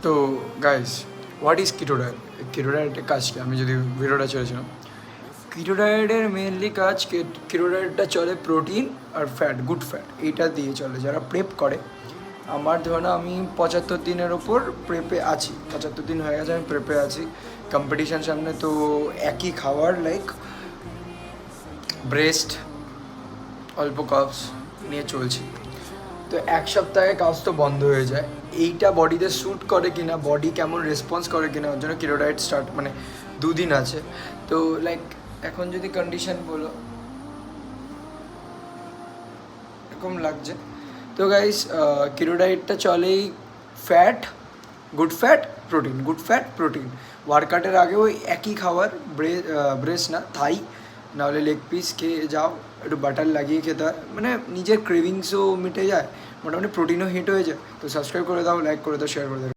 তো guys, what is keto diet? কিটো ডায়েটের কাজ কি? আমি যদি ভিডিওটা ছেড়েছিলাম, কিটো ডায়েটের মেনলি কাজ, কিটো ডায়েটটা চলে প্রোটিন আর ফ্যাট, গুড ফ্যাট, এইটা দিয়ে চলে। যারা প্রেপ করে, আমার ধরুন আমি 75 দিনের ওপর প্রেপে আছি, 75 দিন হয়ে গেছে আমি প্রেপে আছি। কম্পিটিশান সামনে, তো একই খাবার লাইক ব্রেস্ট, অল্প কাপস নিয়ে চলছি। তো এক সপ্তাহে কাজ তো বন্ধ হয়ে যায়। এইটা বডিতে শ্যুট করে কিনা, বডি কেমন রেসপন্স করে কিনা, ওর জন্য কিটো ডায়েট স্টার্ট মানে 2 দিন আছে। তো লাইক এখন যদি কন্ডিশন বলো, এরকম লাগছে। তো গাইস, কিটো ডায়েটটা চলেই fat, good fat, protein, good fat, protein. ওয়ার্কআউটের আগে ওই একই খাবার, ব্রেস্ট না, থাই নাহলে লেগ পিস খেয়ে যাও, একটু বাটার লাগিয়ে খেতে হয়, মানে নিজের ক্রেভিংসও মিটে যায়, মোটামুটি প্রোটিনও হিট হয়ে যায়। তো সাবস্ক্রাইব করে দাও, লাইক করে দাও, শেয়ার করে দাও।